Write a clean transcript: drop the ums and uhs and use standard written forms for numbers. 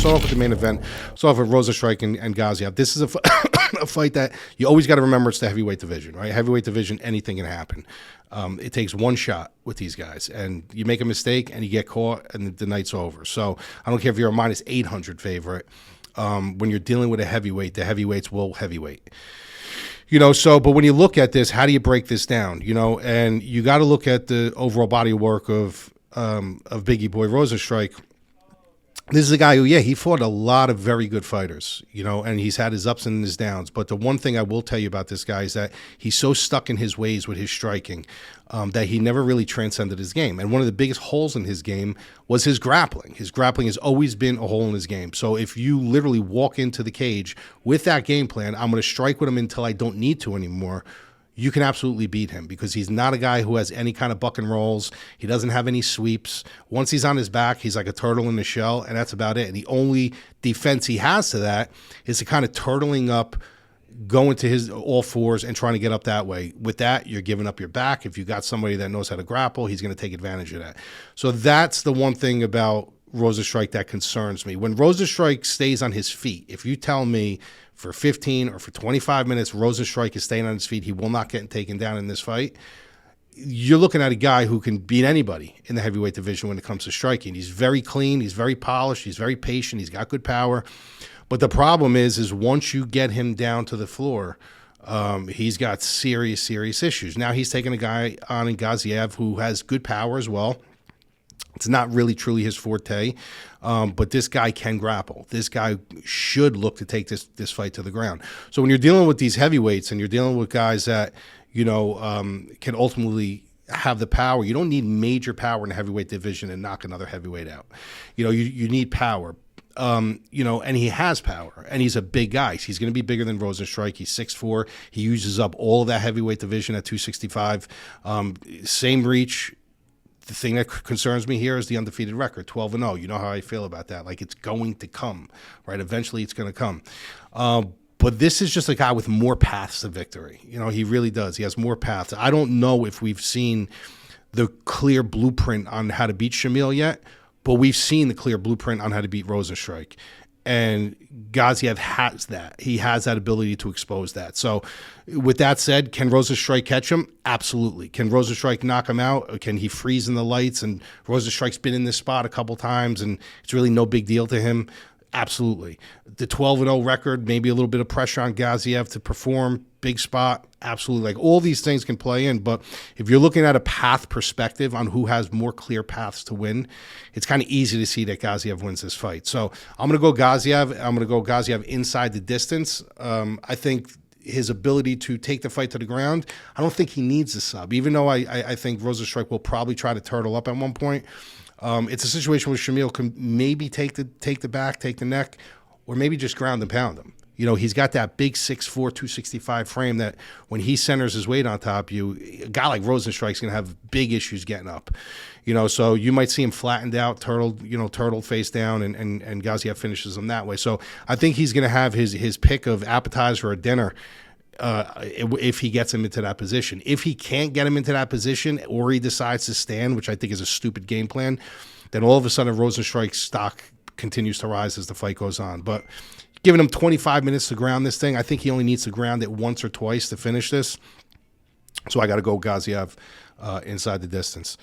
start off with the main event. Start off with Rozenstruik and Gaziev. This is a fight that you always got to remember. It's the heavyweight division, right? Heavyweight division, anything can happen. It takes one shot with these guys, and you make a mistake and you get caught, and the night's over. So I don't care if you're a minus 800 favorite. When you're dealing with a heavyweight, the heavyweights will heavyweight. But when you look at this, how do you break this down? And you got to look at the overall body of work of Biggie Boy Rozenstruik. This is a guy who, he fought a lot of very good fighters, and he's had his ups and his downs. But the one thing I will tell you about this guy is that he's so stuck in his ways with his striking that he never really transcended his game. And one of the biggest holes in his game was his grappling. His grappling has always been a hole in his game. So if you literally walk into the cage with that game plan, I'm going to strike with him until I don't need to anymore, you can absolutely beat him because he's not a guy who has any kind of buck and rolls. He doesn't have any sweeps. Once he's on his back, he's like a turtle in the shell, and that's about it. And the only defense he has to that is to kind of turtling up, going to his all fours and trying to get up that way. With that, you're giving up your back. If you got somebody that knows how to grapple, he's going to take advantage of that. So that's the one thing about Rozenstruik that concerns me. When Rozenstruik stays on his feet, if you tell me for 15 or for 25 minutes Rozenstruik is staying on his feet, he will not get taken down in this fight, you're looking at a guy who can beat anybody in the heavyweight division when it comes to striking. He's very clean, he's very polished, he's very patient, he's got good power. But the problem is once you get him down to the floor, he's got serious issues. Now he's taking a guy on in Gaziev who has good power as well. It's not really truly his forte, but this guy can grapple. This guy should look to take this fight to the ground. So when you're dealing with these heavyweights and you're dealing with guys that, can ultimately have the power, you don't need major power in the heavyweight division and knock another heavyweight out. You need power. And he has power, and he's a big guy. He's going to be bigger than Rozenstruik. He's 6'4". He uses up all of that heavyweight division at 265. Same reach. The thing that concerns me here is the undefeated record, 12-0. You know how I feel about that. Like, it's going to come, right? Eventually it's going to come. But this is just a guy with more paths to victory. He really does. He has more paths. I don't know if we've seen the clear blueprint on how to beat Shamil yet, but we've seen the clear blueprint on how to beat Rozenstruik. And Gaziev has that. He has that ability to expose that. So with that said, can Rozenstruik catch him? Absolutely. Can Rozenstruik knock him out? Or can he freeze in the lights? And Rozenstruik's been in this spot a couple times, and it's really no big deal to him. Absolutely. The 12-0 record, maybe a little bit of pressure on Gaziev to perform, big spot, absolutely. Like, all these things can play in, but if you're looking at a path perspective on who has more clear paths to win, it's kind of easy to see that Gaziev wins this fight. So I'm going to go Gaziev. I'm going to go Gaziev inside the distance. I think his ability to take the fight to the ground, I don't think he needs a sub, even though I think Rozenstruik will probably try to turtle up at one point. It's a situation where Shamil can maybe take the back, take the neck, or maybe just ground and pound him. He's got that big 6'4", 265 frame that when he centers his weight on top of you, a guy like Rozenstruik's going to have big issues getting up. So you might see him flattened out, turtled face down, and Gaziev finishes him that way. So I think he's going to have his pick of appetizer or dinner if he gets him into that position. If he can't get him into that position, or he decides to stand, which I think is a stupid game plan, then all of a sudden Rozenstruik's stock continues to rise as the fight goes on. But giving him 25 minutes to ground this thing, I think he only needs to ground it once or twice to finish this. So I got to go Gaziev inside the distance.